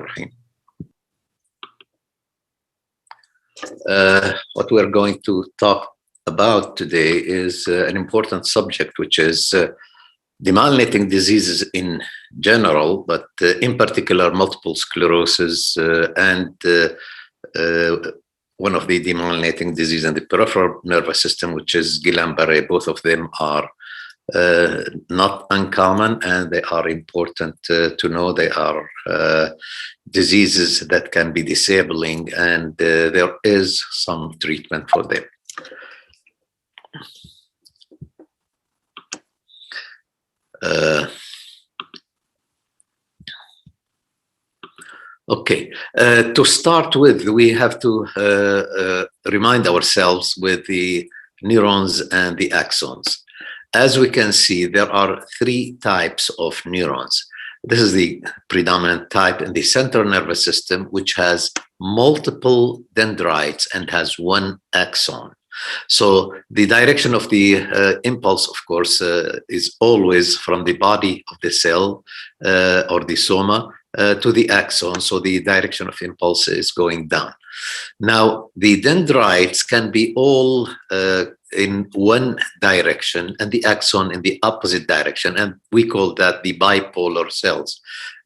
Rahim. What we're going to talk about today is an important subject, which is demyelinating diseases in general, but in particular multiple sclerosis and one of the demyelinating disease in the peripheral nervous system, which is Guillain-Barré. Both of them are not uncommon, and they are important to know. They are diseases that can be disabling, and there is some treatment for them. Okay, to start with, we have to remind ourselves with the neurons and the axons. As we can see, there are three types of neurons. This is the predominant type in the central nervous system, which has multiple dendrites and has one axon. So the direction of the impulse, of course, is always from the body of the cell or the soma to the axon. So the direction of impulse is going down. Now, the dendrites can be all in one direction and the axon in the opposite direction. And we call that the bipolar cells.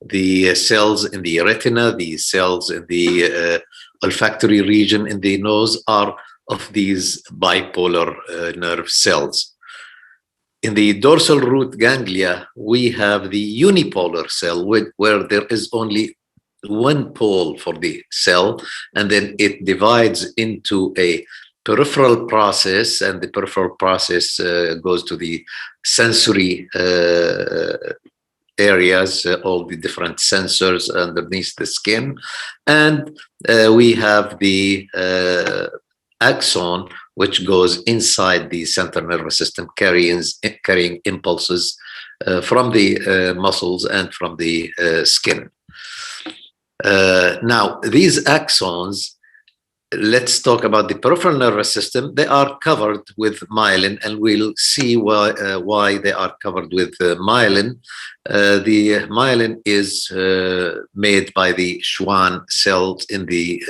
The cells in the retina, the cells in the olfactory region in the nose are of these bipolar nerve cells. In the dorsal root ganglia, we have the unipolar cell where there is only one pole for the cell, and then it divides into a peripheral process, and the peripheral process goes to the sensory areas, all the different sensors underneath the skin. And we have the axon, which goes inside the central nervous system, carrying impulses from the muscles and from the skin. Now, these axons, let's talk about the peripheral nervous system. They are covered with myelin, and we'll see why they are covered with myelin. The myelin is made by the Schwann cells in the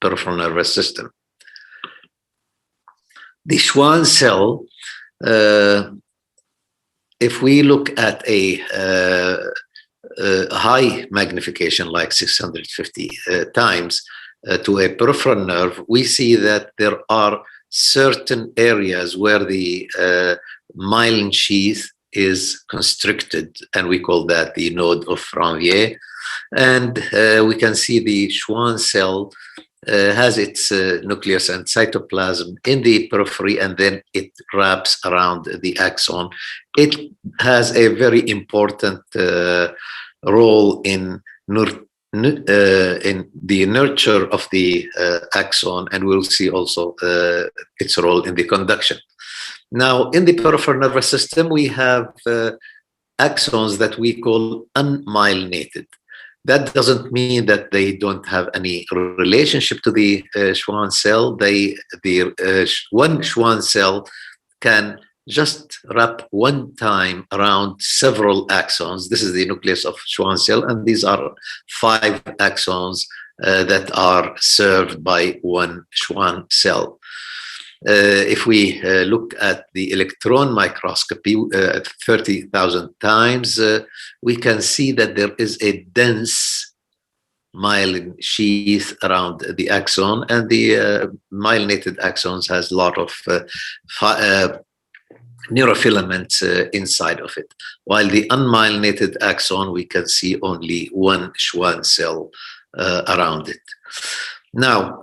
peripheral nervous system. The Schwann cell, if we look at a high magnification, like 650 times, to a peripheral nerve, we see that there are certain areas where the myelin sheath is constricted, and we call that the node of Ranvier. And we can see the Schwann cell has its nucleus and cytoplasm in the periphery, and then it wraps around the axon. It has a very important role in the nurture of the axon, and we'll see also its role in the conduction. Now, in the peripheral nervous system, we have axons that we call unmyelinated. That doesn't mean that they don't have any relationship to the Schwann cell. One Schwann cell can just wrap one time around several axons. This is the nucleus of Schwann cell, and these are 5 axons that are served by one Schwann cell. If we look at the electron microscopy at 30,000 times, we can see that there is a dense myelin sheath around the axon, and the myelinated axons has a lot of neurofilaments inside of it. While the unmyelinated axon, we can see only one Schwann cell around it. Now,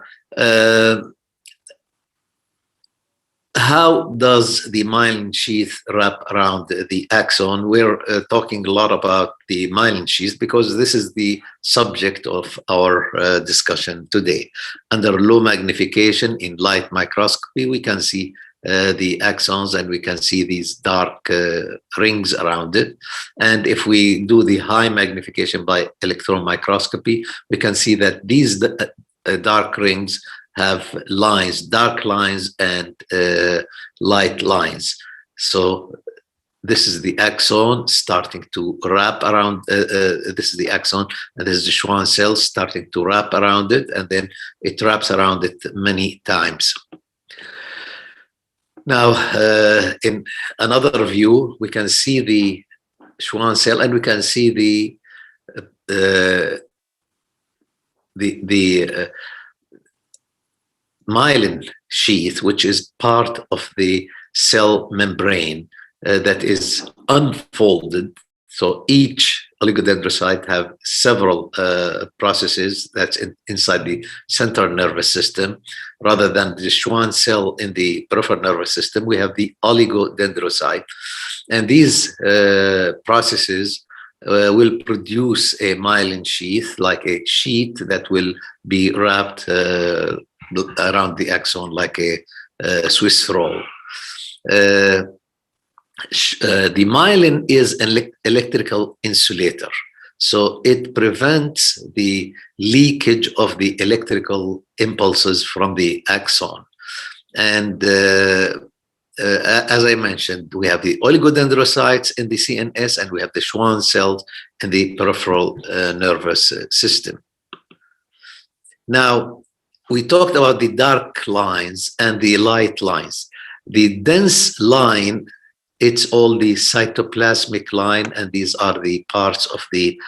how does the myelin sheath wrap around the axon? We're talking a lot about the myelin sheath because this is the subject of our discussion today. Under low magnification in light microscopy, we can see the axons, and we can see these dark rings around it. And if we do the high magnification by electron microscopy, we can see that these dark rings have lines, dark lines and light lines. So this is the axon starting to wrap around, this is the axon, and this is the Schwann cell starting to wrap around it, and then it wraps around it many times. Now, in another view, we can see the Schwann cell, and we can see the myelin sheath, which is part of the cell membrane that is unfolded. So each oligodendrocyte have several processes that's inside the central nervous system. Rather than the Schwann cell in the peripheral nervous system, we have the oligodendrocyte. And these processes will produce a myelin sheath, like a sheet that will be wrapped around the axon like a Swiss roll. The myelin is an electrical insulator, so it prevents the leakage of the electrical impulses from the axon. And as I mentioned, we have the oligodendrocytes in the CNS, and we have the Schwann cells in the peripheral nervous system. Now, we talked about the dark lines and the light lines. The dense line, it's all the cytoplasmic line, and these are the parts of the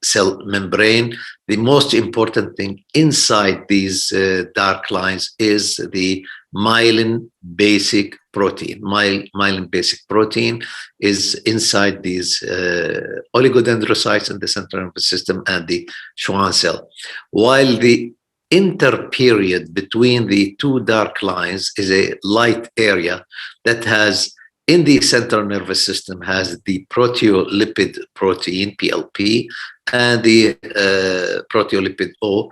cell membrane. The most important thing inside these dark lines is the myelin basic protein. Myelin basic protein is inside these oligodendrocytes in the central nervous system and the Schwann cell. While the interperiod between the two dark lines is a light area that has, in the central nervous system, has the proteolipid protein, PLP, and the proteolipid O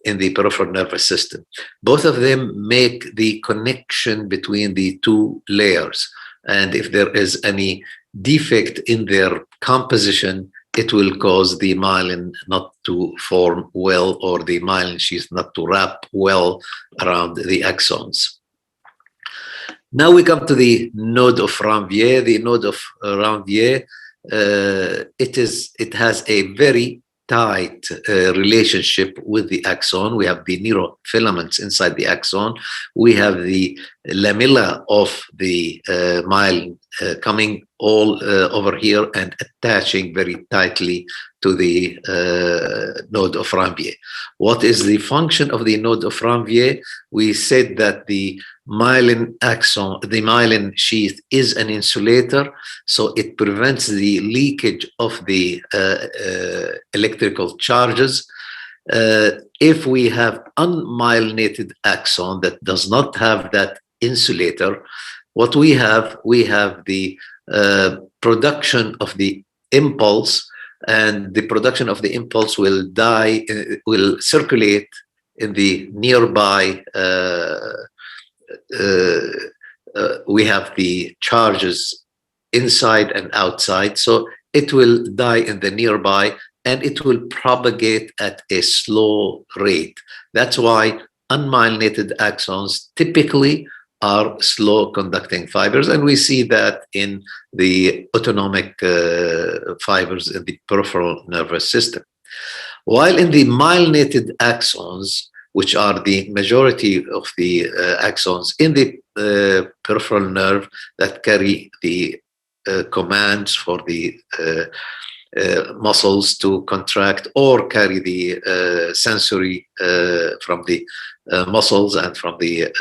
in the peripheral nervous system. Both of them make the connection between the two layers. And if there is any defect in their composition, it will cause the myelin not to form well, or the myelin sheath not to wrap well around the axons. Now we come to the node of Ranvier. The node of Ranvier, it has a very tight relationship with the axon. We have the neurofilaments inside the axon. We have the lamella of the myelin coming all over here and attaching very tightly to the node of Ranvier. What is the function of the node of Ranvier? We said that the myelin axon, the myelin sheath, is an insulator, so it prevents the leakage of the electrical charges. If we have unmyelinated axon that does not have that insulator, what we have the production of the impulse, and the production of the impulse will circulate in the nearby. We have the charges inside and outside, so it will die in the nearby, and it will propagate at a slow rate. That's why unmyelinated axons typically are slow conducting fibers, and we see that in the autonomic fibers in the peripheral nervous system. While in the myelinated axons, which are the majority of the axons in the peripheral nerve that carry the commands for the muscles to contract, or carry the sensory from the muscles and from the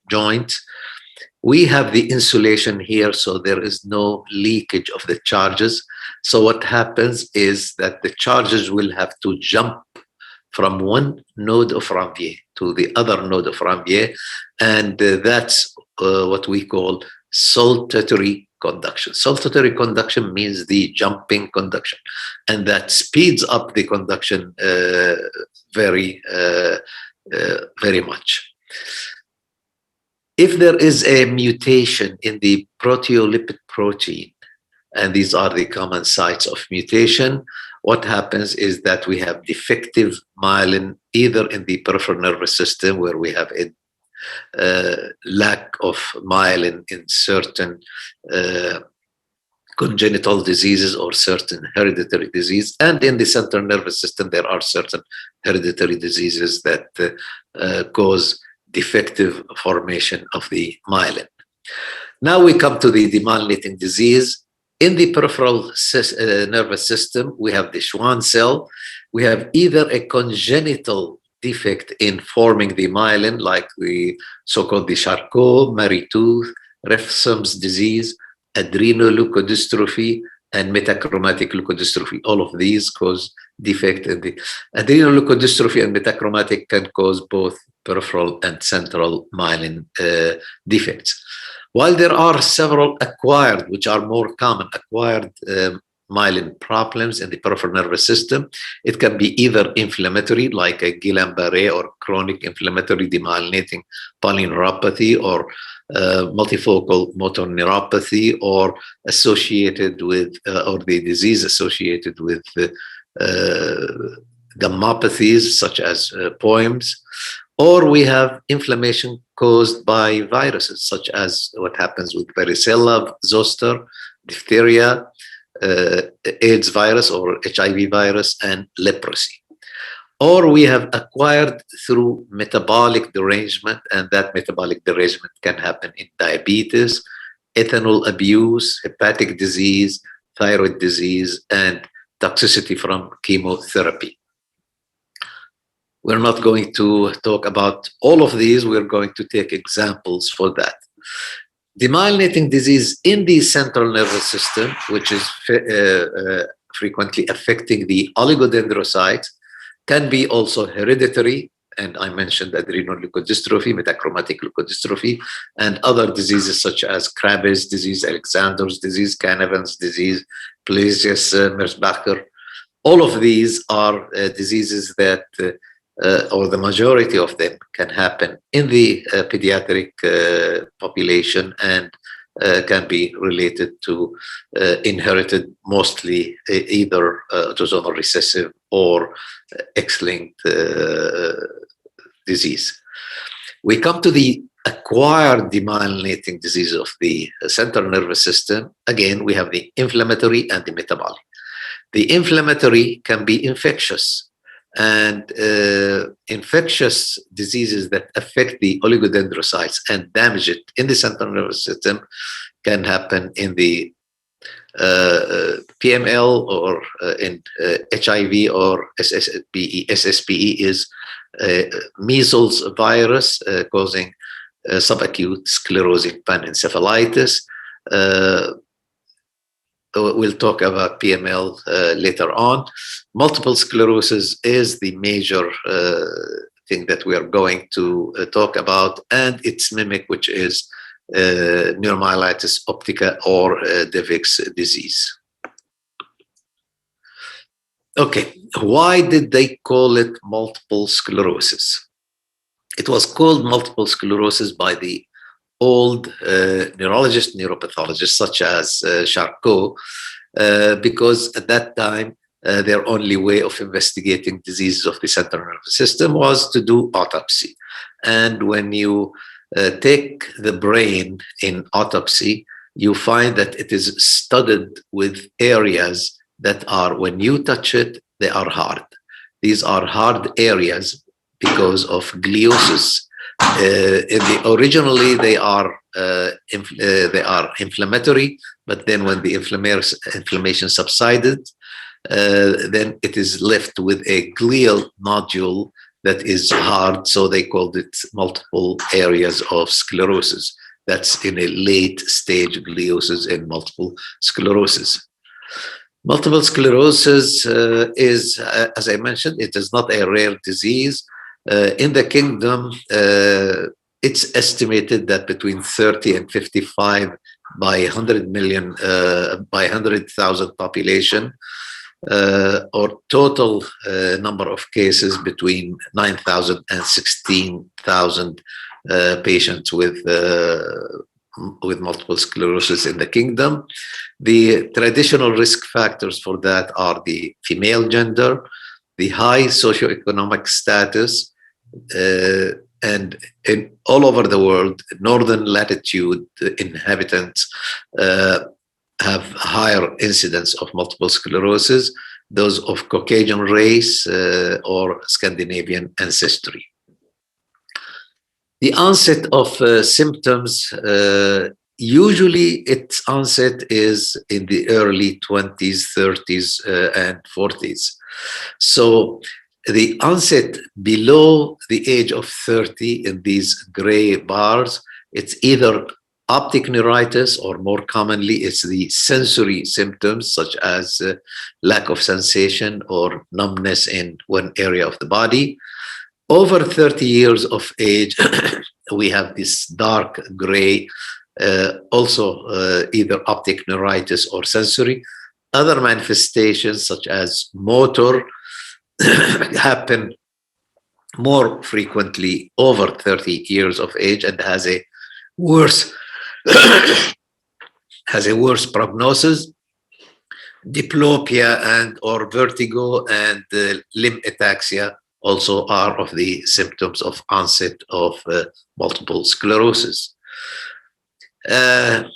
joint. We have the insulation here, so there is no leakage of the charges. So what happens is that the charges will have to jump from one node of Ranvier to the other node of Ranvier, and that's what we call saltatory conduction. Saltatory conduction means the jumping conduction, and that speeds up the conduction very much. If there is a mutation in the proteolipid protein, and these are the common sites of mutation, what happens is that we have defective myelin, either in the peripheral nervous system, where we have a lack of myelin in certain congenital diseases or certain hereditary disease. And in the central nervous system, there are certain hereditary diseases that cause defective formation of the myelin. Now we come to the demyelinating disease. In the peripheral nervous system, we have the Schwann cell. We have either a congenital defect in forming the myelin, like the so-called the Charcot-Marie-Tooth, Refsum's disease, adrenoleukodystrophy, and metachromatic leukodystrophy. All of these cause defect in the adrenoleukodystrophy, and metachromatic can cause both peripheral and central myelin defects. While there are several acquired, which are more common, acquired myelin problems in the peripheral nervous system, it can be either inflammatory, like a Guillain-Barré, or chronic inflammatory demyelinating polyneuropathy, or multifocal motor neuropathy, or associated with, or the disease associated with gammopathies, such as POEMS. Or we have inflammation caused by viruses, such as what happens with varicella zoster, diphtheria, AIDS virus or HIV virus, and leprosy. Or we have acquired through metabolic derangement, and that metabolic derangement can happen in diabetes, ethanol abuse, hepatic disease, thyroid disease, and toxicity from chemotherapy. We're not going to talk about all of these. We're going to take examples for that. Demyelinating disease in the central nervous system, which is frequently affecting the oligodendrocytes, can be also hereditary. And I mentioned adrenoleukodystrophy, metachromatic leukodystrophy, and other diseases such as Krabbe's disease, Alexander's disease, Canavan's disease, Pelizaeus-Merzbacher. All of these are diseases that or the majority of them can happen in the pediatric population, and can be related to inherited, mostly either autosomal recessive or X-linked disease. We come to the acquired demyelinating disease of the central nervous system. Again, we have the inflammatory and the metabolic. The inflammatory can be infectious, and infectious diseases that affect the oligodendrocytes and damage it in the central nervous system can happen in the PML or in HIV or SSPE. SSPE is measles virus causing subacute sclerosing panencephalitis. We'll talk about PML later on. Multiple sclerosis is the major thing that we are going to talk about, and its mimic, which is neuromyelitis optica or de Vick's disease. Okay, why did they call it multiple sclerosis? It was called multiple sclerosis by the old neurologists, neuropathologists, such as Charcot, because at that time, their only way of investigating diseases of the central nervous system was to do autopsy. And when you take the brain in autopsy, you find that it is studded with areas that are, when you touch it, they are hard. These are hard areas because of gliosis. Originally, they are inflammatory, but then when the inflammation subsided, then it is left with a glial nodule that is hard, so they called it multiple areas of sclerosis. That's in a late stage gliosis in multiple sclerosis. Multiple sclerosis is, as I mentioned, it is not a rare disease. In the kingdom, it's estimated that between 30 and 55 by 100 million, by 100,000 population, or total number of cases between 9,000 and 16,000 patients with multiple sclerosis in the kingdom. The traditional risk factors for that are the female gender, the high socioeconomic status, and in all over the world, northern latitude inhabitants have higher incidence of multiple sclerosis, those of Caucasian race or Scandinavian ancestry. The onset of symptoms, usually its onset is in the early 20s, 30s, and 40s. So the onset below the age of 30 in these gray bars, it's either optic neuritis, or more commonly, it's the sensory symptoms such as lack of sensation or numbness in one area of the body. Over 30 years of age, we have this dark gray, also either optic neuritis or sensory. Other manifestations such as motor happen more frequently over 30 years of age and has a worse has a worse prognosis. Diplopia and or vertigo and limb ataxia also are of the symptoms of onset of multiple sclerosis. In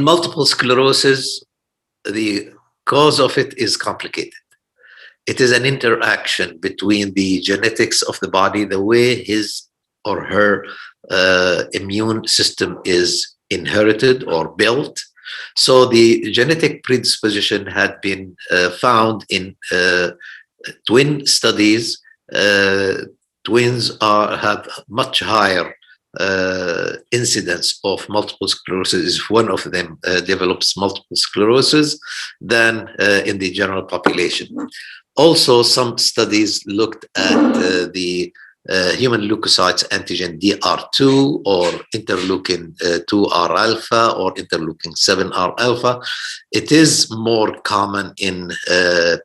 multiple sclerosis, the cause of it is complicated. It is an interaction between the genetics of the body, the way his or her immune system is inherited or built. So the genetic predisposition had been found in twin studies. Twins have much higher incidence of multiple sclerosis if one of them develops multiple sclerosis than in the general population. Also, some studies looked at the human leukocytes antigen DR2 or interleukin 2R alpha or interleukin 7R alpha. It is more common in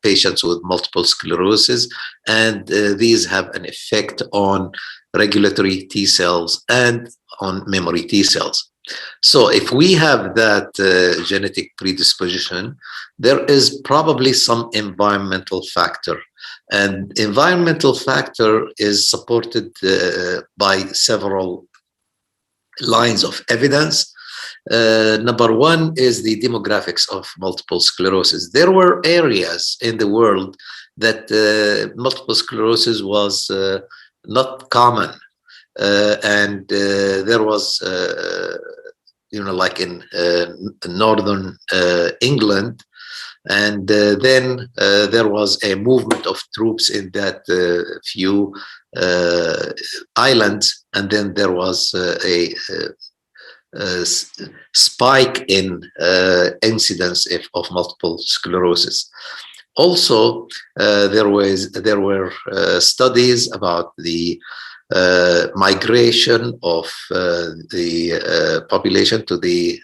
patients with multiple sclerosis, and these have an effect on regulatory T cells and on memory T cells. So if we have that genetic predisposition, there is probably some environmental factor. And environmental factor is supported by several lines of evidence. Number one is the demographics of multiple sclerosis. There were areas in the world that multiple sclerosis was not common. And there was, like in northern England, and then there was a movement of troops in that few islands, and then there was a spike in incidence of multiple sclerosis. Also, there were studies about the migration of the population to the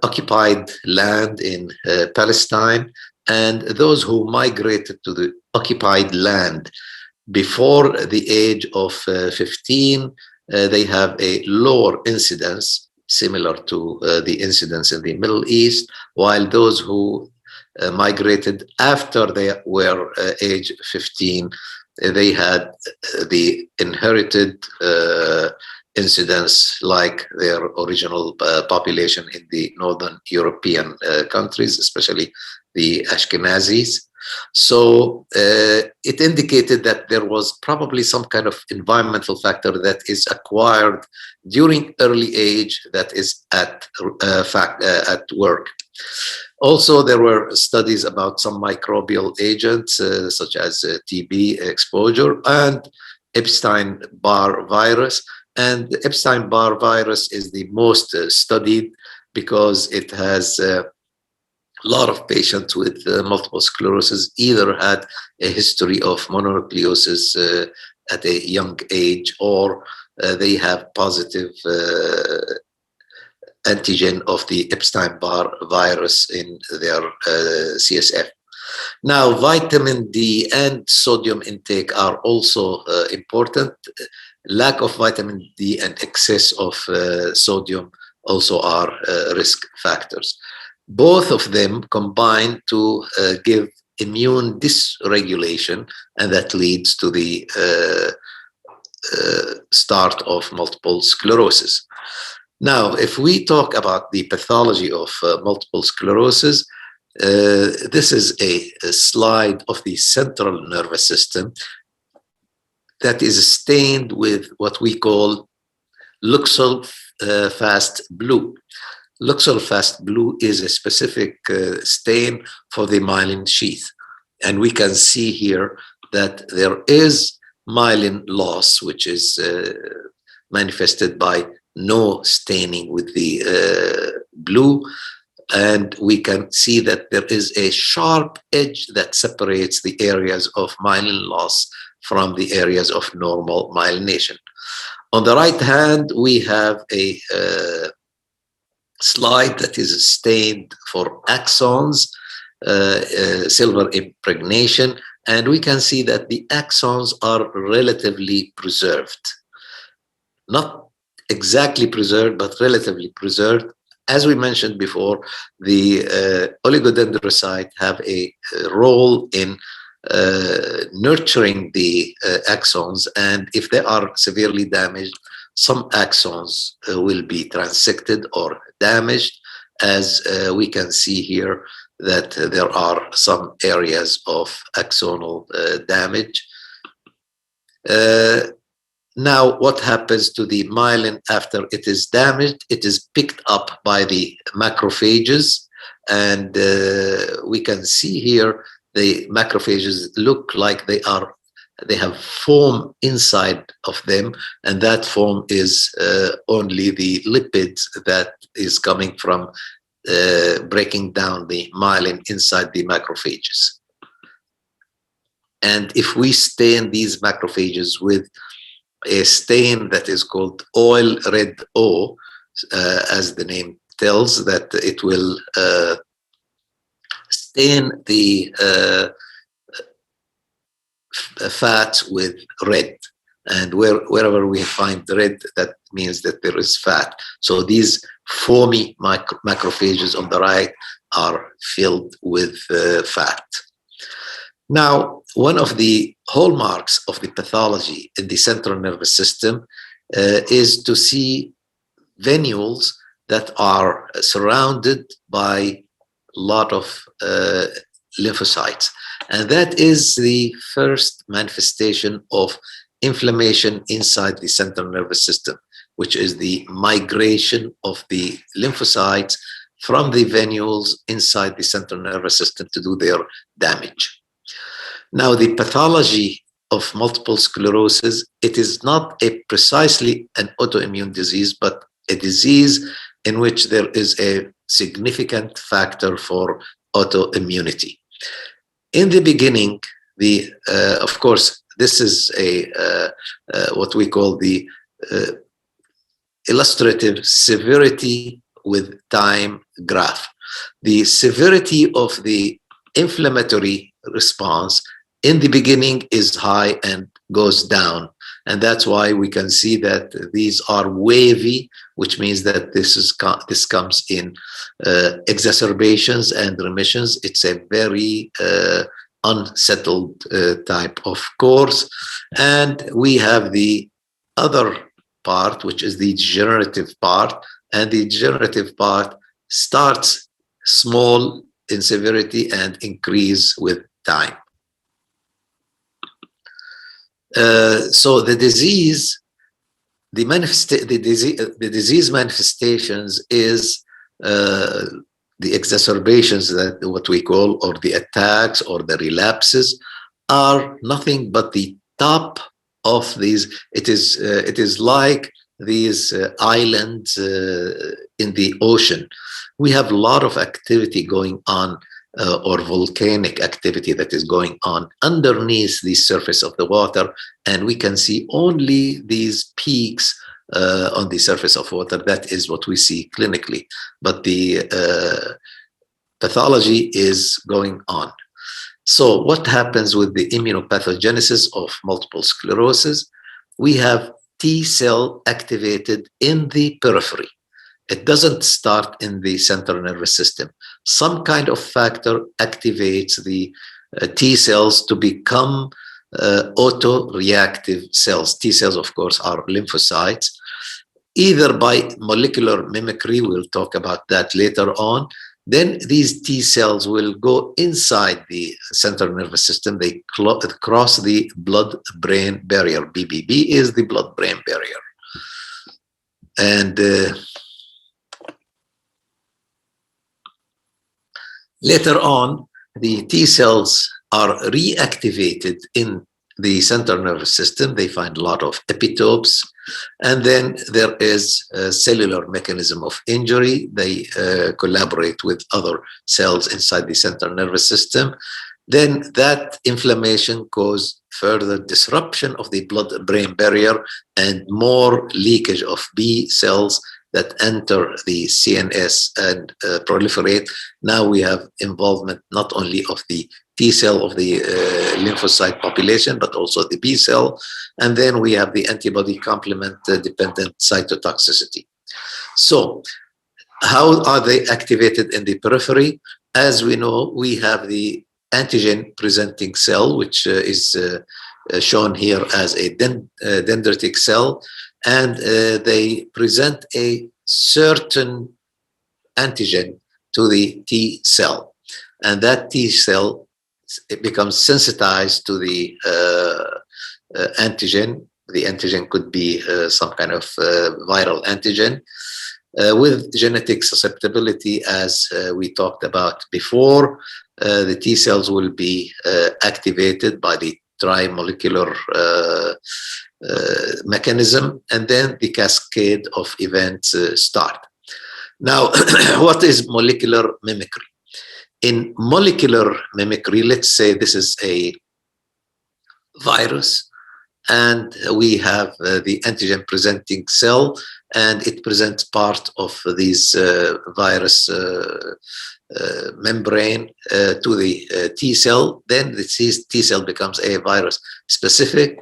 occupied land in Palestine, and those who migrated to the occupied land before the age of 15, they have a lower incidence, similar to the incidence in the Middle East, while those who migrated after they were age 15, they had the inherited incidence like their original population in the Northern European countries, especially the Ashkenazis. So it indicated that there was probably some kind of environmental factor that is acquired during early age that is at work. Also, there were studies about some microbial agents such as TB exposure and Epstein-Barr virus. And the Epstein-Barr virus is the most studied because it has a lot of patients with multiple sclerosis either had a history of mononucleosis at a young age, or they have positive antigen of the Epstein-Barr virus in their CSF. Now, vitamin D and sodium intake are also important. Lack of vitamin D and excess of sodium also are risk factors. Both of them combine to give immune dysregulation, and that leads to the start of multiple sclerosis. Now, if we talk about the pathology of multiple sclerosis, this is a slide of the central nervous system that is stained with what we call Luxol fast blue. Luxol fast blue is a specific stain for the myelin sheath. And we can see here that there is myelin loss, which is manifested by no staining with the blue. And we can see that there is a sharp edge that separates the areas of myelin loss from the areas of normal myelination. On the right hand, we have a slide that is stained for axons, silver impregnation, and we can see that the axons are relatively preserved. Not exactly preserved, but relatively preserved. As we mentioned before, the oligodendrocyte have a role in nurturing the axons, and if they are severely damaged, some axons will be transected or damaged, as we can see here that there are some areas of axonal damage. Now, what happens to the myelin after it is damaged? It is picked up by the macrophages, and we can see here the macrophages look like they have foam inside of them, and that foam is only the lipids that is coming from breaking down the myelin inside the macrophages. And if we stain these macrophages with a stain that is called oil red O, as the name tells, that it will stain the fat with red, and wherever we find red, that means that there is fat. So these foamy macrophages on the right are filled with fat. Now, one of the hallmarks of the pathology in the central nervous system is to see venules that are surrounded by a lot of lymphocytes. And that is the first manifestation of inflammation inside the central nervous system, which is the migration of the lymphocytes from the venules inside the central nervous system to do their damage. Now, the pathology of multiple sclerosis, it is not precisely an autoimmune disease, but a disease in which there is a significant factor for autoimmunity. In the beginning, of course, this is what we call the illustrative severity with time graph. The severity of the inflammatory response in the beginning is high and goes down. And that's why we can see that these are wavy, which means that this comes in exacerbations and remissions. It's a very unsettled type of course. And we have the other part, which is the degenerative part. And the degenerative part starts small in severity and increase with time. So the disease manifestations is the exacerbations, that what we call, or the attacks or the relapses, are nothing but the top of these. It is like these islands in the ocean. We have a lot of activity going on, or volcanic activity that is going on underneath the surface of the water, and we can see only these peaks on the surface of water. That is what we see clinically, but the pathology is going on. So what happens with the immunopathogenesis of multiple sclerosis? We have T cell activated in the periphery. It doesn't start in the central nervous system. Some kind of factor activates the T cells to become autoreactive cells. T cells, of course, are lymphocytes, either by molecular mimicry, we'll talk about that later on. Then these T cells will go inside the central nervous system. They cross the blood-brain barrier. BBB is the blood-brain barrier. And later on, the T cells are reactivated in the central nervous system. They find a lot of epitopes. And then there is a cellular mechanism of injury. They collaborate with other cells inside the central nervous system. Then that inflammation causes further disruption of the blood-brain barrier and more leakage of B cells that enter the CNS and proliferate. Now we have involvement not only of the T cell of the lymphocyte population, but also the B cell. And then we have the antibody complement dependent cytotoxicity. So how are they activated in the periphery? As we know, we have the antigen presenting cell, which is shown here as a dendritic cell, and they present a certain antigen to the T cell, and that T cell, it becomes sensitized to the antigen. The antigen could be some kind of viral antigen with genetic susceptibility, as we talked about before. The T cells will be activated by the trimolecular mechanism, and then the cascade of events start. Now, what is molecular mimicry? In molecular mimicry, let's say this is a virus, and we have the antigen presenting cell, and it presents part of this virus membrane to the T cell. Then the T cell becomes a virus specific.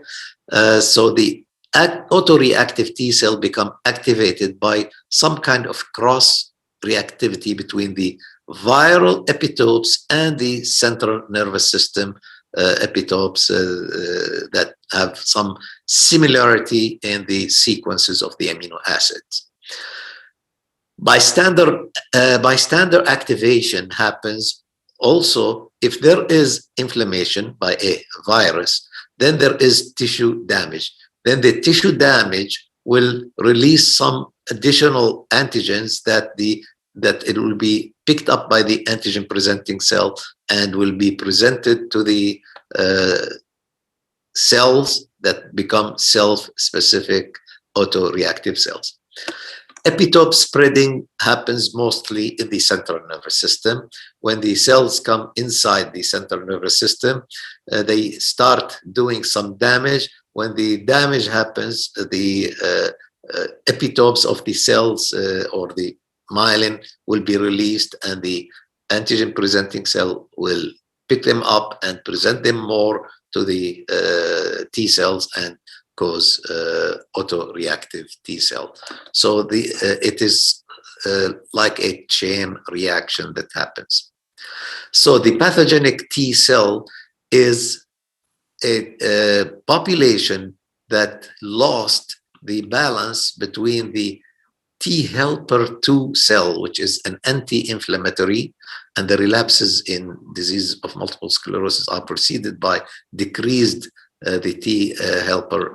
So the autoreactive T cell become activated by some kind of cross reactivity between the viral epitopes and the central nervous system epitopes that have some similarity in the sequences of the amino acids. Bystander activation happens also if there is inflammation by a virus, then there is tissue damage. Then the tissue damage will release some additional antigens that it will be picked up by the antigen presenting cell and will be presented to the cells that become self-specific autoreactive cells. Epitope spreading happens mostly in the central nervous system. When the cells come inside the central nervous system, they start doing some damage. When the damage happens, the epitopes of the cells or the myelin will be released, and the antigen presenting cell will pick them up and present them more to the T cells and cause autoreactive T cell. So it is like a chain reaction that happens. So the pathogenic T cell is a population that lost the balance between the T helper 2 cell, which is an anti-inflammatory, and the relapses in disease of multiple sclerosis are preceded by decreased the T helper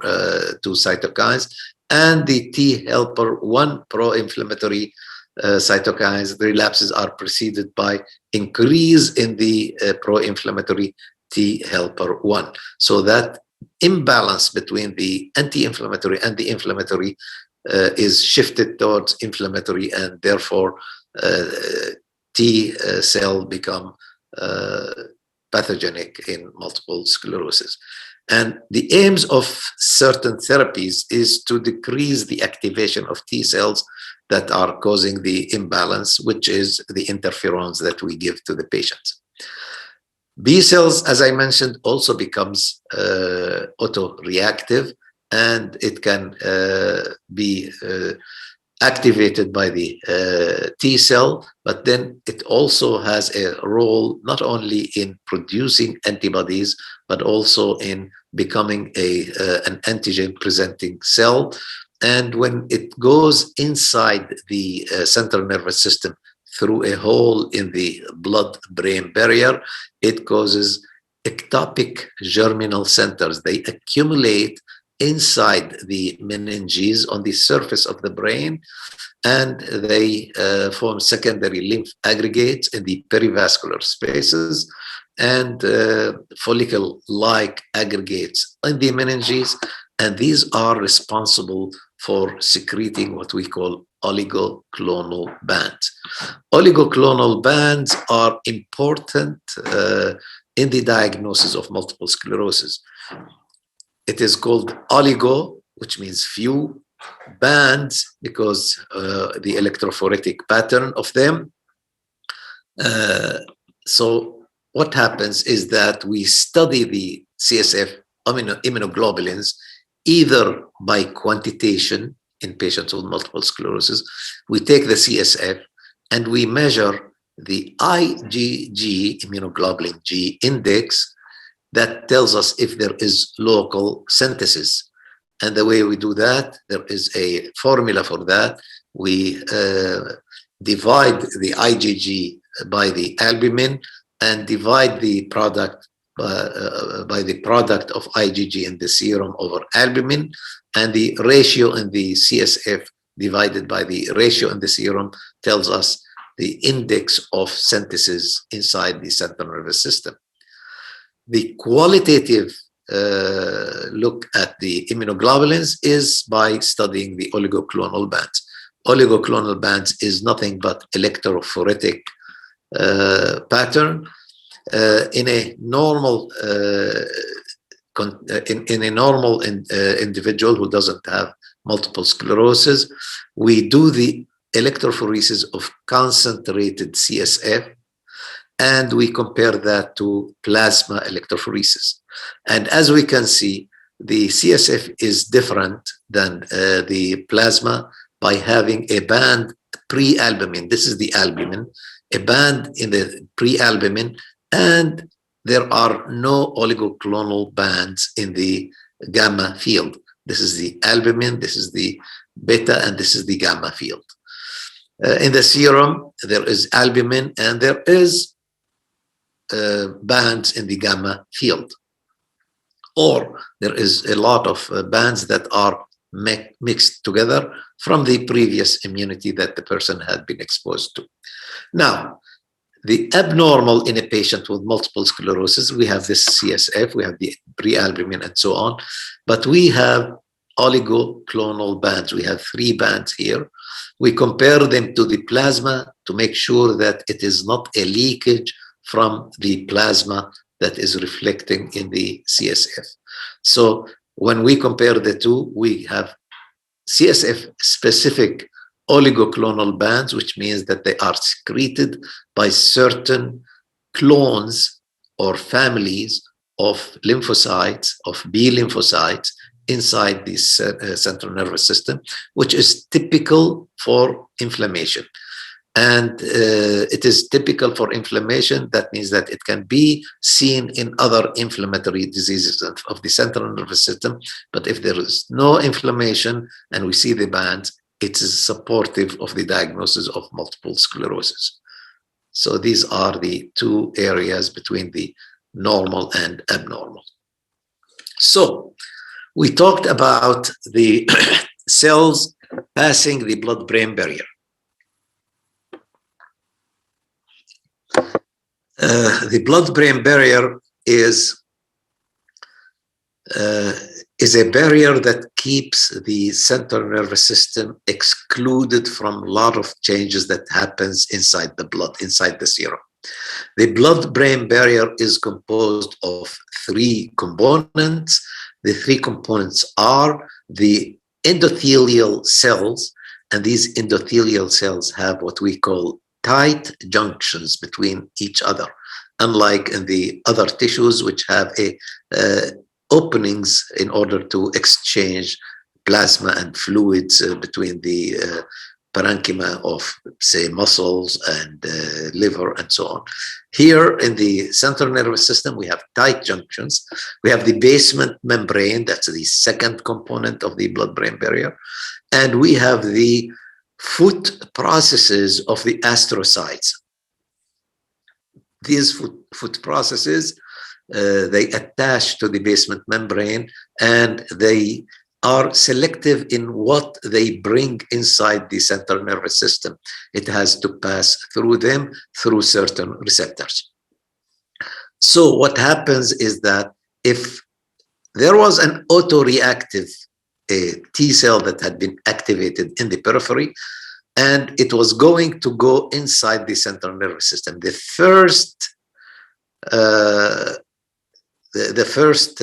2 cytokines, and the T helper 1 pro-inflammatory cytokines. The relapses are preceded by increase in the pro-inflammatory T helper 1. So that imbalance between the anti-inflammatory and the inflammatory is shifted towards inflammatory, and therefore T cell become pathogenic in multiple sclerosis. And the aims of certain therapies is to decrease the activation of T cells that are causing the imbalance, which is the interferons that we give to the patients. B cells, as I mentioned, also becomes autoreactive, and it can be activated by the T cell, but then it also has a role not only in producing antibodies, but also in becoming an antigen presenting cell. And when it goes inside the central nervous system through a hole in the blood-brain barrier, it causes ectopic germinal centers. They accumulate inside the meninges on the surface of the brain, and they form secondary lymph aggregates in the perivascular spaces and follicle-like aggregates in the meninges, and these are responsible for secreting what we call oligoclonal bands. Oligoclonal bands are important in the diagnosis of multiple sclerosis. It is called oligo, which means few, bands because the electrophoretic pattern of them. So what happens is that we study the CSF immunoglobulins either by quantitation in patients with multiple sclerosis. We take the CSF and we measure the IgG, immunoglobulin G index, that tells us if there is local synthesis. And the way we do that, there is a formula for that. We divide the IgG by the albumin and divide the product by the product of IgG in the serum over albumin, and the ratio in the CSF divided by the ratio in the serum tells us the index of synthesis inside the central nervous system. The qualitative look at the immunoglobulins is by studying the oligoclonal bands. Oligoclonal bands is nothing but electrophoretic pattern. In a normal individual who doesn't have multiple sclerosis, we do the electrophoresis of concentrated CSF, and we compare that to plasma electrophoresis. And as we can see, the CSF is different than the plasma by having a band pre-albumin. This is the albumin, a band in the pre-albumin, and there are no oligoclonal bands in the gamma field. This is the albumin, this is the beta, and this is the gamma field. In the serum, there is albumin, and there is bands in the gamma field. Or there is a lot of bands that are mixed together from the previous immunity that the person had been exposed to. Now, the abnormal in a patient with multiple sclerosis, we have this CSF, we have the pre-albumin and so on, but we have oligoclonal bands. We have 3 bands here. We compare them to the plasma to make sure that it is not a leakage from the plasma that is reflecting in the CSF. So when we compare the two, we have CSF specific oligoclonal bands, which means that they are secreted by certain clones or families of lymphocytes, of B lymphocytes inside the central nervous system, which is typical for inflammation. And it is typical for inflammation. That means that it can be seen in other inflammatory diseases of the central nervous system. But if there is no inflammation and we see the bands, it is supportive of the diagnosis of multiple sclerosis. So these are the 2 areas between the normal and abnormal. So we talked about the cells passing the blood-brain barrier. The blood-brain barrier is a barrier that keeps the central nervous system excluded from a lot of changes that happens inside the blood, inside the serum. The blood-brain barrier is composed of 3 components. The 3 components are the endothelial cells, and these endothelial cells have what we call tight junctions between each other, unlike in the other tissues which have openings in order to exchange plasma and fluids between the parenchyma of, say, muscles and liver and so on. Here in the central nervous system, we have tight junctions. We have the basement membrane, that's the second component of the blood-brain barrier. And we have the foot processes of the astrocytes. These foot processes, they attach to the basement membrane, and they are selective in what they bring inside the central nervous system. It has to pass through them through certain receptors. So what happens is that if there was an autoreactive T cell that had been activated in the periphery, and it was going to go inside the central nervous system, the first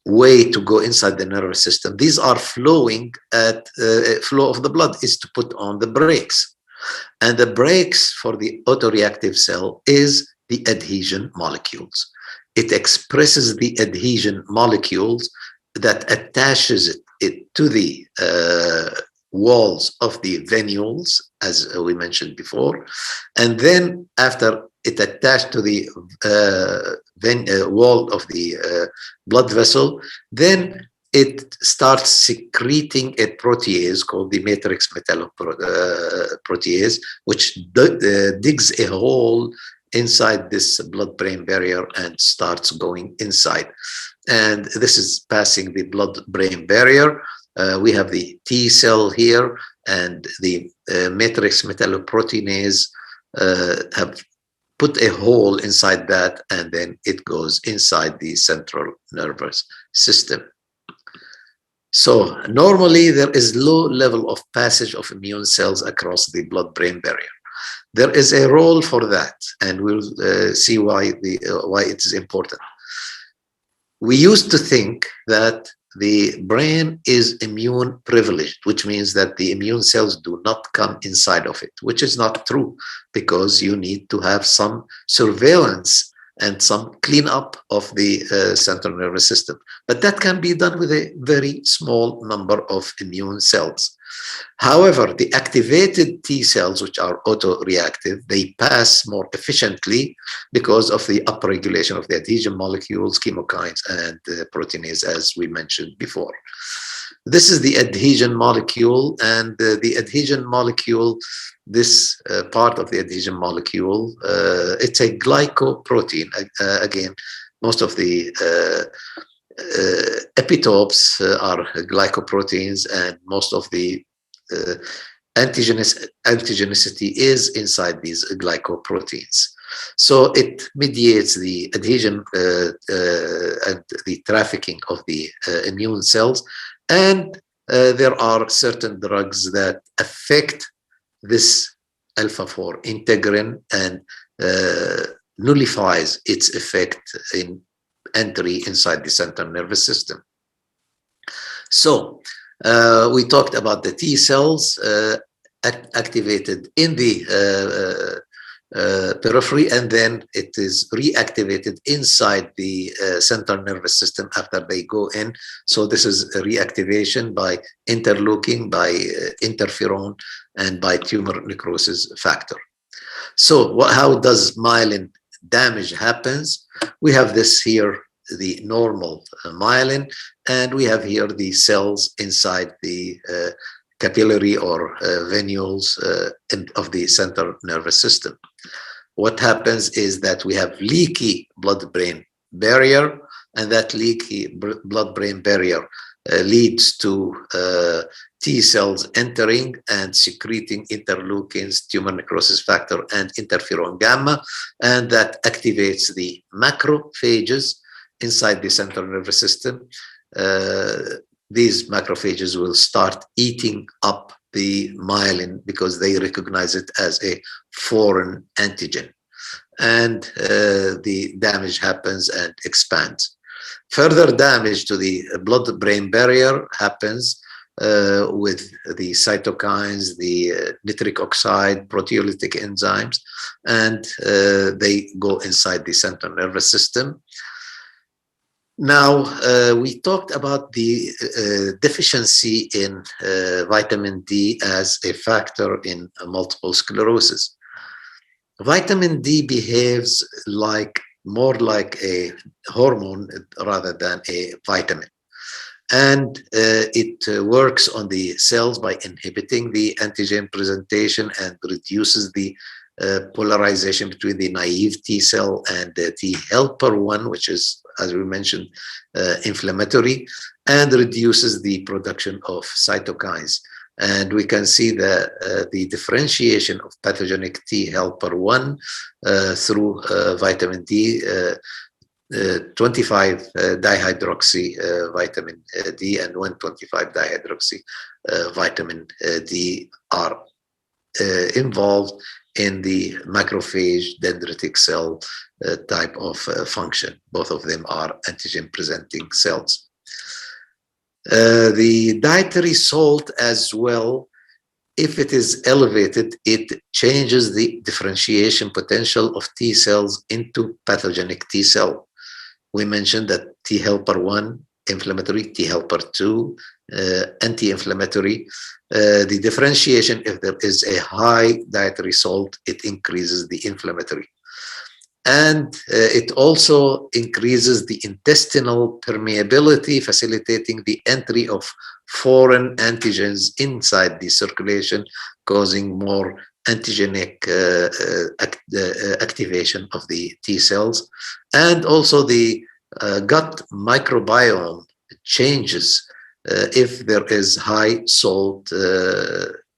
way to go inside the nervous system, these are flowing at flow of the blood, is to put on the brakes. And the brakes for the autoreactive cell is the adhesion molecules. It expresses the adhesion molecules that attaches it to the walls of the venules, as we mentioned before. And then after it attached to the wall of the blood vessel, then it starts secreting a protease called the matrix metalloprotease, which digs a hole inside this blood-brain barrier and starts going inside. And this is passing the blood-brain barrier. We have the T cell here, and the matrix metalloproteinase have put a hole inside that, and then it goes inside the central nervous system. So normally there is low level of passage of immune cells across the blood-brain barrier. There is a role for that, and we'll see why it is important. We used to think that the brain is immune privileged, which means that the immune cells do not come inside of it, which is not true, because you need to have some surveillance and some cleanup of the central nervous system. But that can be done with a very small number of immune cells. However, the activated T cells, which are autoreactive, they pass more efficiently because of the upregulation of the adhesion molecules, chemokines, and proteinase, as we mentioned before. This is the adhesion molecule, and the adhesion molecule, this part of the adhesion molecule, it's a glycoprotein. Again, most of the epitopes are glycoproteins, and most of the antigenicity is inside these glycoproteins. So it mediates the adhesion and the trafficking of the immune cells. And there are certain drugs that affect this alpha-4 integrin and nullifies its effect in entry inside the central nervous system. So we talked about the T cells activated in the periphery, and then it is reactivated inside the central nervous system after they go in. So this is a reactivation by interleukin, by interferon, and by tumor necrosis factor. So how does myelin damage happens? We have this here, the normal myelin, and we have here the cells inside the capillary or venules of the central nervous system. What happens is that we have leaky blood-brain barrier, and that leaky blood-brain barrier leads to T cells entering and secreting interleukins, tumor necrosis factor, and interferon gamma, and that activates the macrophages inside the central nervous system. These macrophages will start eating up the myelin because they recognize it as a foreign antigen, and the damage happens and expands. Further damage to the blood-brain barrier happens with the cytokines, the nitric oxide, proteolytic enzymes, and they go inside the central nervous system. Now, we talked about the deficiency in vitamin D as a factor in multiple sclerosis. Vitamin D behaves more like a hormone rather than a vitamin. And it works on the cells by inhibiting the antigen presentation and reduces the polarization between the naive T cell and the T helper one, which is, as we mentioned, inflammatory, and reduces the production of cytokines. And we can see the differentiation of pathogenic T helper 1 through vitamin D, 25 dihydroxy vitamin D and 125 dihydroxy vitamin D are involved in the macrophage dendritic cell type of function. Both of them are antigen presenting cells. The dietary salt as well, if it is elevated, it changes the differentiation potential of T cells into pathogenic T cell. We mentioned that T helper 1, inflammatory, T helper 2, anti-inflammatory. The differentiation, if there is a high dietary salt, it increases the inflammatory. And it also increases the intestinal permeability, facilitating the entry of foreign antigens inside the circulation, causing more antigenic activation of the T cells. And also the gut microbiome changes if there is high salt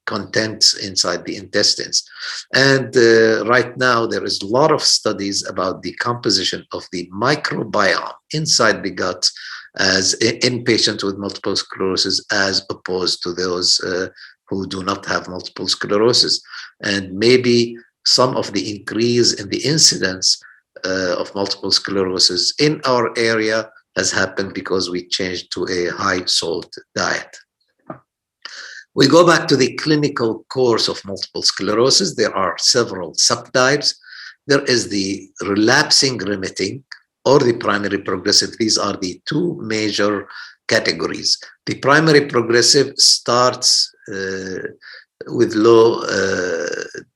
contents inside the intestines. And right now there is a lot of studies about the composition of the microbiome inside the gut as in patients with multiple sclerosis as opposed to those who do not have multiple sclerosis. And maybe some of the increase in the incidence of multiple sclerosis in our area has happened because we changed to a high salt diet. We go back to the clinical course of multiple sclerosis. There are several subtypes. There is the relapsing remitting or the primary progressive. These are the two major categories. The primary progressive starts with low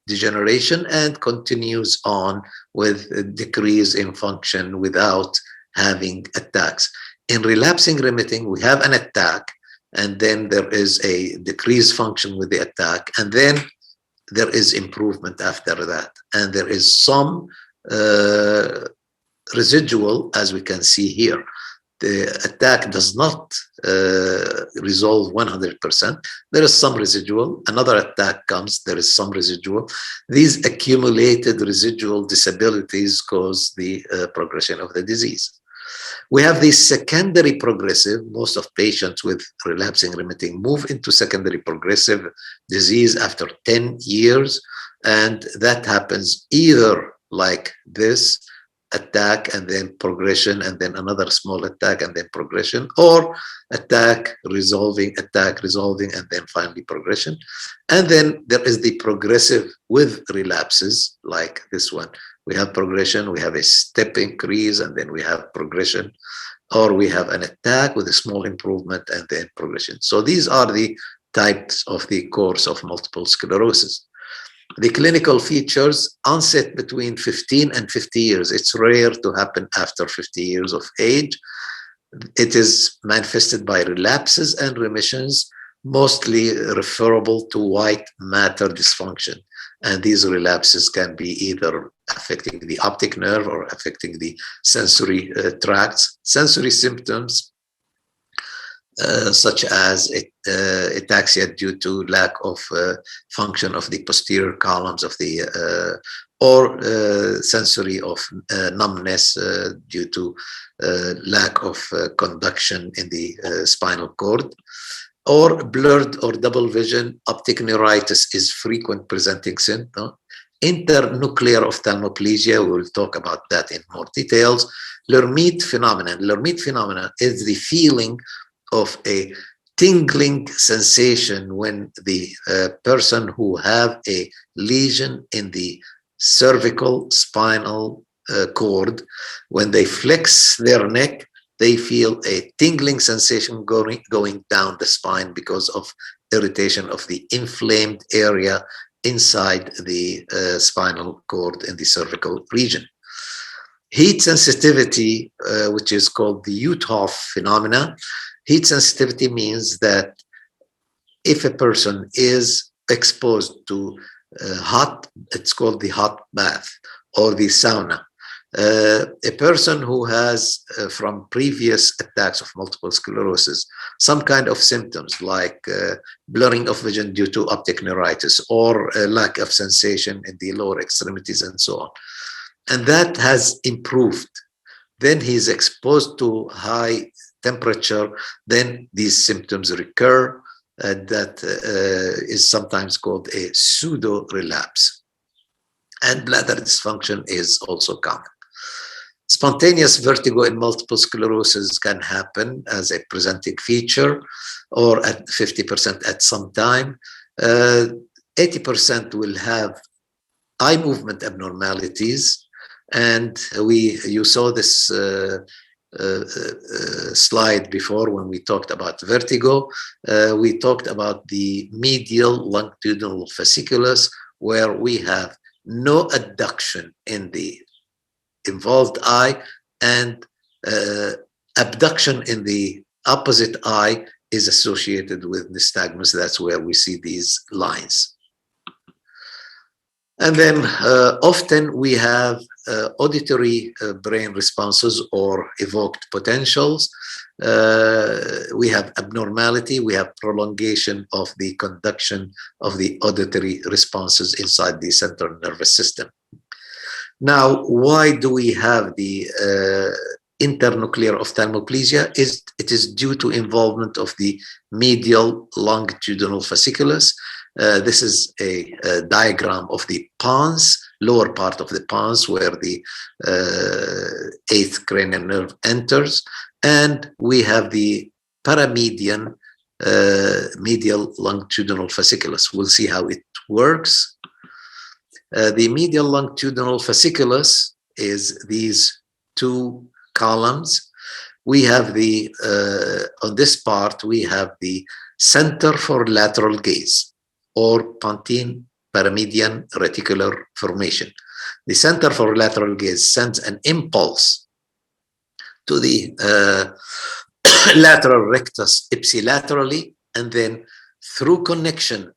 degeneration and continues on with decrease in function without having attacks. In relapsing remitting, we have an attack, and then there is a decreased function with the attack, and then there is improvement after that. And there is some residual, as we can see here. The attack does not resolve 100%. There is some residual. Another attack comes, there is some residual. These accumulated residual disabilities cause the progression of the disease. We have the secondary progressive. Most of patients with relapsing remitting move into secondary progressive disease after 10 years. And that happens either like this, attack and then progression and then another small attack and then progression, or attack resolving and then finally progression. And then there is the progressive with relapses like this one. We have progression, we have a step increase, and then we have progression, or we have an attack with a small improvement and then progression. So these are the types of the course of multiple sclerosis. The clinical features: onset between 15 and 50 years. It's rare to happen after 50 years of age. It is manifested by relapses and remissions, mostly referable to white matter dysfunction. And these relapses can be either affecting the optic nerve or affecting the sensory tracts. Sensory symptoms such as ataxia due to lack of function of the posterior columns of the or sensory of numbness due to lack of conduction in the spinal cord, or blurred or double vision. Optic neuritis is frequent presenting symptom. Internuclear ophthalmoplegia, we will talk about that in more details. Lermite phenomenon. Lermite phenomenon is the feeling of a tingling sensation when the person who have a lesion in the cervical spinal cord, when they flex their neck, they feel a tingling sensation going down the spine because of irritation of the inflamed area inside the spinal cord in the cervical region. Heat sensitivity, which is called the Uthoff phenomena. Heat sensitivity means that if a person is exposed to it's called the hot bath or the sauna. A person who has, from previous attacks of multiple sclerosis, some kind of symptoms like blurring of vision due to optic neuritis or lack of sensation in the lower extremities and so on, and that has improved, then he's exposed to high temperature, then these symptoms recur, and that is sometimes called a pseudo relapse. And bladder dysfunction is also common. Spontaneous vertigo in multiple sclerosis can happen as a presenting feature, or at 50% at some time. 80% will have eye movement abnormalities, and you saw this slide before when we talked about vertigo. We talked about the medial longitudinal fasciculus, where we have no adduction in the involved eye, and abduction in the opposite eye is associated with nystagmus. That's where we see these lines. And then often we have auditory brain responses or evoked potentials. We have abnormality, we have prolongation of the conduction of the auditory responses inside the central nervous system. Now, why do we have the internuclear ophthalmoplegia? It is due to involvement of the medial longitudinal fasciculus. This is a diagram of the pons, lower part of the pons, where the 8th cranial nerve enters, and we have the paramedian medial longitudinal fasciculus. We'll see how it works. The medial longitudinal fasciculus is these two columns. We have the, on this part, we have the center for lateral gaze, or pontine paramedian reticular formation. The center for lateral gaze sends an impulse to the lateral rectus ipsilaterally, and then through connection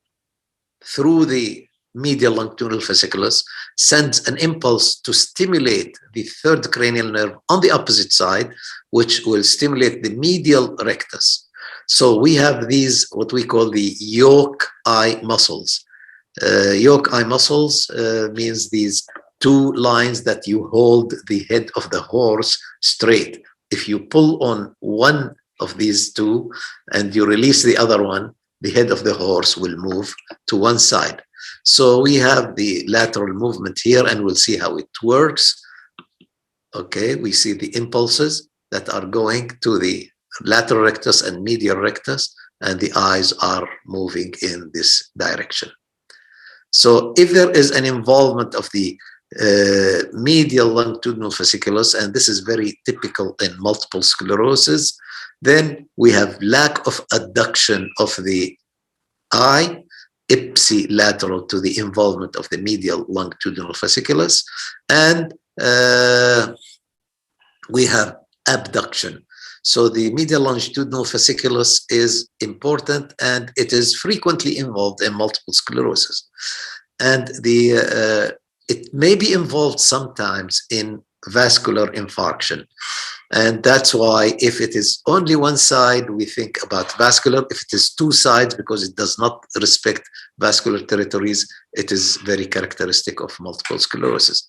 through the medial longitudinal fasciculus sends an impulse to stimulate the 3rd cranial nerve on the opposite side, which will stimulate the medial rectus. So we have these, what we call the yoke eye muscles. Yoke eye muscles means these two lines that you hold the head of the horse straight. If you pull on one of these two and you release the other one, the head of the horse will move to one side. So we have the lateral movement here, and we'll see how it works. Okay, we see the impulses that are going to the lateral rectus and medial rectus, and the eyes are moving in this direction. So if there is an involvement of the medial longitudinal fasciculus, and this is very typical in multiple sclerosis, then we have lack of adduction of the eye ipsilateral to the involvement of the medial longitudinal fasciculus, and we have abduction. So the medial longitudinal fasciculus is important, and it is frequently involved in multiple sclerosis. And it may be involved sometimes in vascular infarction. And that's why if it is only one side, we think about vascular. If it is two sides, because it does not respect vascular territories, it is very characteristic of multiple sclerosis.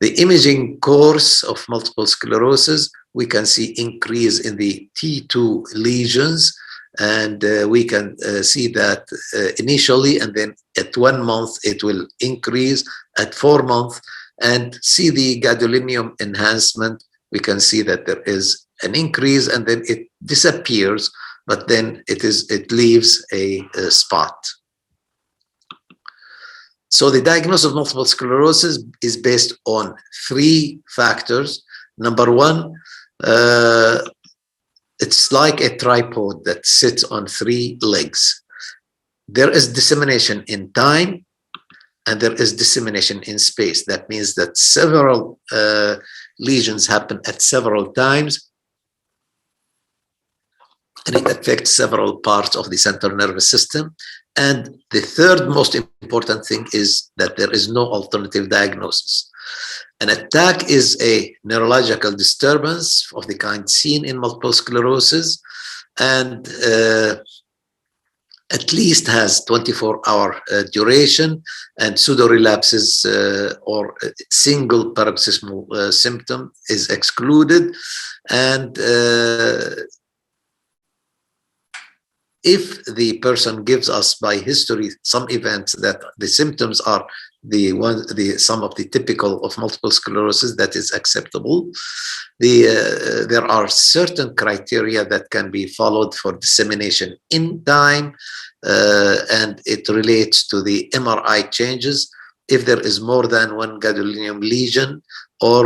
The imaging course of multiple sclerosis, we can see increase in the T2 lesions, and we can see that initially, and then at 1 month it will increase, at 4 months, and see the gadolinium enhancement. We can see that there is an increase, and then it disappears, but then it leaves a spot. So the diagnosis of multiple sclerosis is based on 3 factors. Number 1, it's like a tripod that sits on 3 legs. There is dissemination in time, and there is dissemination in space. That means that several lesions happen at several times, and it affects several parts of the central nervous system. And the third most important thing is that there is no alternative diagnosis. An attack is a neurological disturbance of the kind seen in multiple sclerosis, and at least has 24-hour duration, and pseudo-relapses or single paroxysmal symptom is excluded. And if the person gives us by history some events that the symptoms are some of the typical of multiple sclerosis, that is acceptable. There are certain criteria that can be followed for dissemination in time, and it relates to the MRI changes. If there is more than one gadolinium lesion, or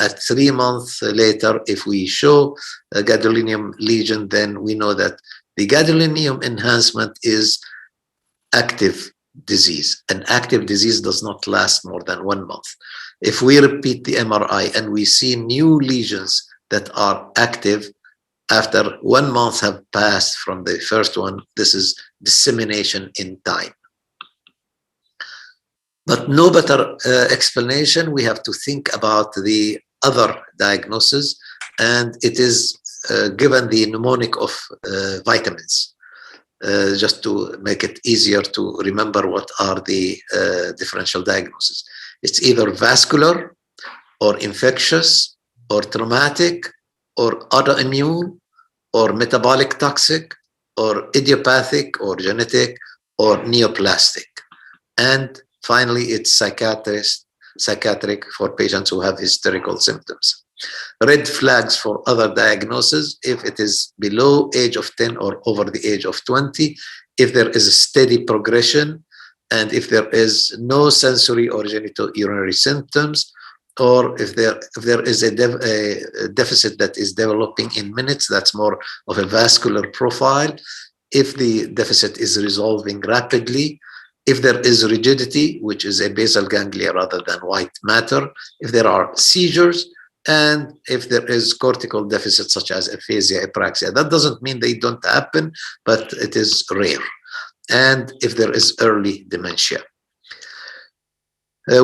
at 3 months later, if we show a gadolinium lesion, then we know that the gadolinium enhancement is active disease. An active disease does not last more than 1 month. If we repeat the MRI and we see new lesions that are active after 1 month have passed from the first one, this is dissemination in time. But no better explanation. We have to think about the other diagnosis, and it is given the mnemonic of vitamins. Just to make it easier to remember what are the differential diagnoses. It's either vascular, or infectious, or traumatic, or autoimmune, or metabolic toxic, or idiopathic, or genetic, or neoplastic. And finally, it's psychiatric for patients who have hysterical symptoms. Red flags for other diagnoses: if it is below age of 10 or over the age of 20, if there is a steady progression, and if there is no sensory or genitourinary symptoms, or if there is a deficit that is developing in minutes, that's more of a vascular profile. If the deficit is resolving rapidly, if there is rigidity, which is a basal ganglia rather than white matter, if there are seizures, and if there is cortical deficit such as aphasia, apraxia. That doesn't mean they don't happen, but it is rare. And if there is early dementia.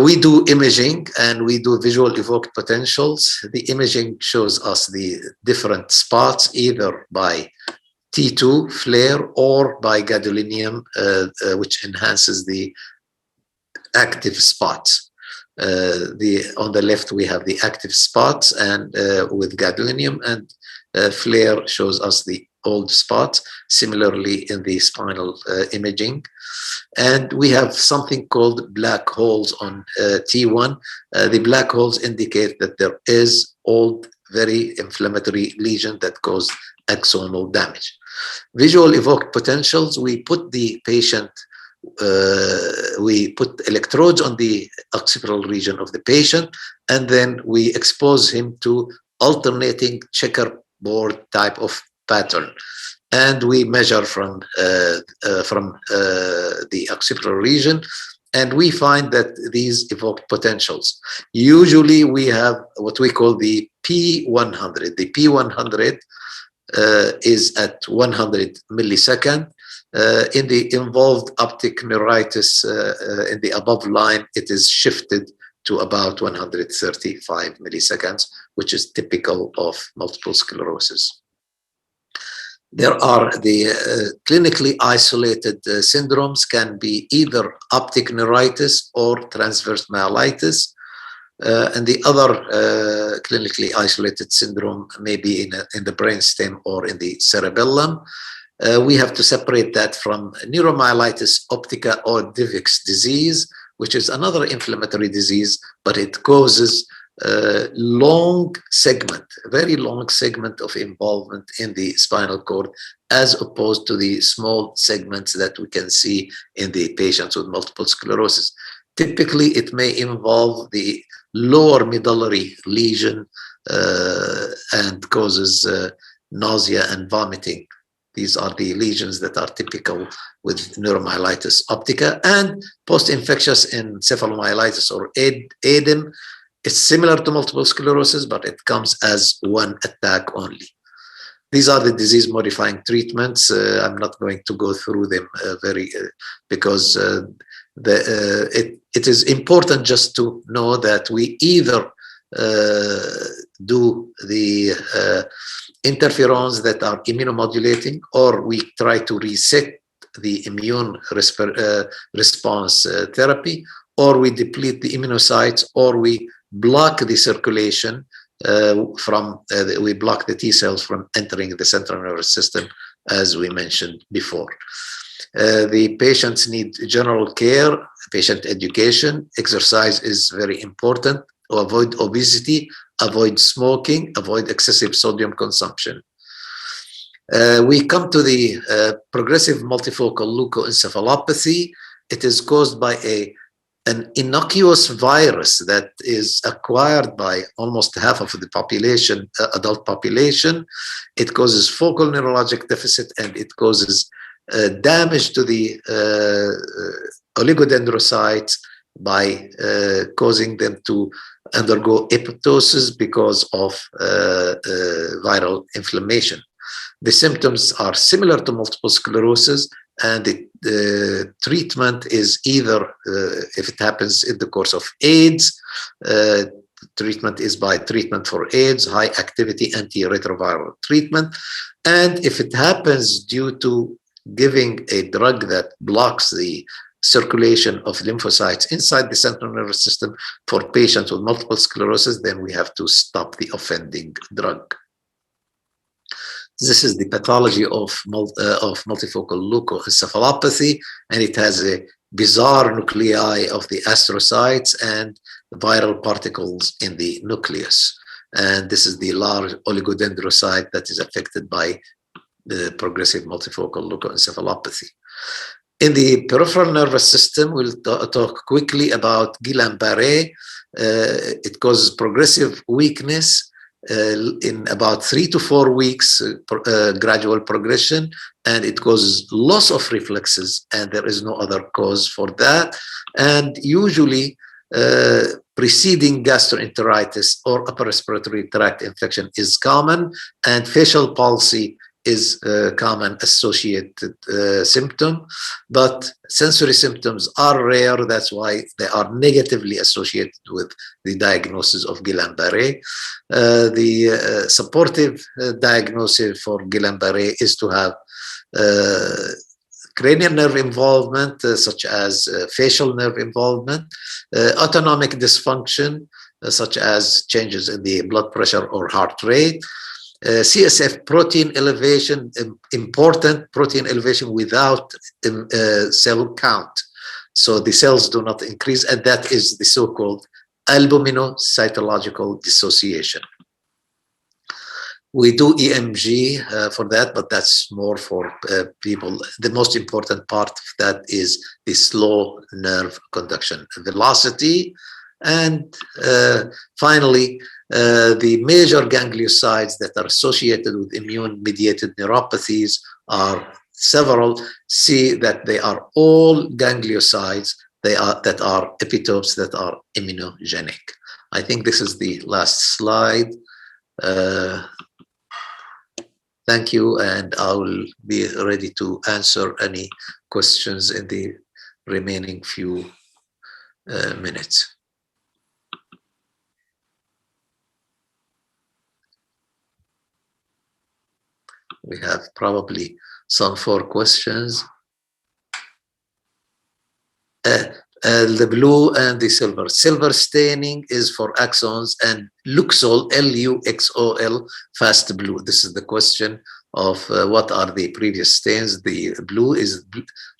We do imaging, and we do visual evoked potentials. The imaging shows us the different spots, either by T2 flare or by gadolinium, which enhances the active spots. On the left, we have the active spots and with gadolinium, and flare shows us the old spots, similarly in the spinal imaging. And we have something called black holes on T1. The black holes indicate that there is old, very inflammatory lesion that cause axonal damage. Visual evoked potentials: we put the patient we put electrodes on the occipital region of the patient, and then we expose him to alternating checkerboard type of pattern, and we measure from the occipital region, and we find that these evoked potentials. Usually we have what we call the P100. The P100 is at 100 millisecond. In the involved optic neuritis in the above line, it is shifted to about 135 milliseconds, which is typical of multiple sclerosis. There are the clinically isolated syndromes, can be either optic neuritis or transverse myelitis. And the other clinically isolated syndrome may be in the brainstem or in the cerebellum. We have to separate that from neuromyelitis optica or Divix disease, which is another inflammatory disease, but it causes long segment, very long segment of involvement in the spinal cord, as opposed to the small segments that we can see in the patients with multiple sclerosis. Typically, it may involve the lower medullary lesion and causes nausea, and vomiting. These are the lesions that are typical with neuromyelitis optica. And post-infectious encephalomyelitis or ADEM, it's similar to multiple sclerosis, but it comes as one attack only. These are the disease-modifying treatments. I'm not going to go through them because it is important just to know that we either do the interferons that are immunomodulating, or we try to reset the immune response therapy, or we deplete the immunocytes, or we block the circulation we block the T cells from entering the central nervous system, as we mentioned before. The patients need general care, patient education. Exercise is very important. Avoid obesity, avoid smoking, avoid excessive sodium consumption. We come to the progressive multifocal leukoencephalopathy. It is caused by an innocuous virus that is acquired by almost half of the population, adult population. It causes focal neurologic deficit, and it causes damage to the oligodendrocytes by causing them to undergo apoptosis because of viral inflammation. The symptoms are similar to multiple sclerosis, and the treatment is either, if it happens in the course of AIDS, treatment is by treatment for AIDS, high activity antiretroviral treatment. And if it happens due to giving a drug that blocks the circulation of lymphocytes inside the central nervous system for patients with multiple sclerosis, then we have to stop the offending drug. This is the pathology of multifocal leukoencephalopathy, and it has a bizarre nuclei of the astrocytes and viral particles in the nucleus. And this is the large oligodendrocyte that is affected by the progressive multifocal leukoencephalopathy. In the peripheral nervous system, we'll talk quickly about Guillain-Barré. It causes progressive weakness in about 3 to 4 weeks, gradual progression, and it causes loss of reflexes, and there is no other cause for that. And usually preceding gastroenteritis or upper respiratory tract infection is common, and facial palsy is a common associated symptom, but sensory symptoms are rare. That's why they are negatively associated with the diagnosis of Guillain-Barré. The supportive diagnosis for Guillain-Barré is to have cranial nerve involvement, such as facial nerve involvement, autonomic dysfunction, such as changes in the blood pressure or heart rate, CSF protein elevation, important protein elevation without cell count. So the cells do not increase, and that is the so-called albuminocytological dissociation. We do EMG for that, but that's more for people. The most important part of that is the slow nerve conduction velocity. And finally, the major gangliosides that are associated with immune-mediated neuropathies are several. See that they are all gangliosides that are epitopes that are immunogenic. I think this is the last slide. Thank you, and I will be ready to answer any questions in the remaining few minutes. We have probably some 4 questions. The blue and the silver. Silver staining is for axons, and Luxol, L-U-X-O-L, fast blue. This is the question of what are the previous stains. The blue is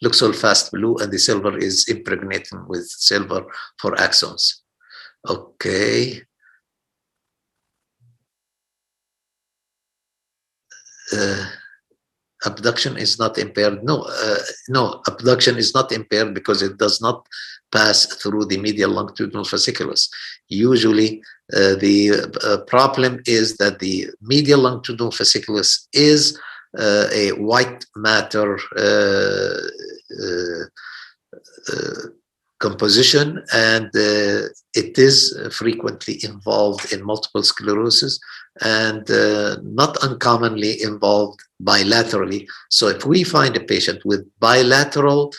Luxol fast blue, and the silver is impregnating with silver for axons. Okay. Abduction is not impaired. No, no, abduction is not impaired because it does not pass through the medial longitudinal fasciculus. Usually, the problem is that the medial longitudinal fasciculus is a white matter composition, and it is frequently involved in multiple sclerosis, and not uncommonly involved bilaterally. So if we find a patient with bilateral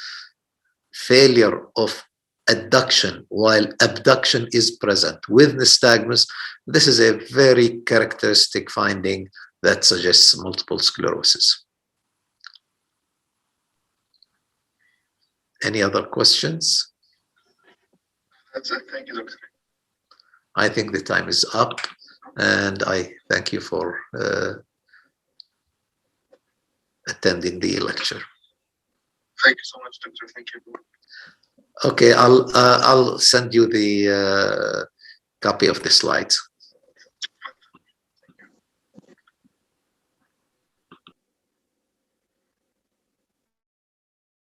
failure of adduction while abduction is present with nystagmus, this is a very characteristic finding that suggests multiple sclerosis. Any other questions? That's it. Thank you, Doctor. I think the time is up, and I thank you for attending the lecture. Thank you so much, Doctor. Thank you. Okay, I'll send you the copy of the slides.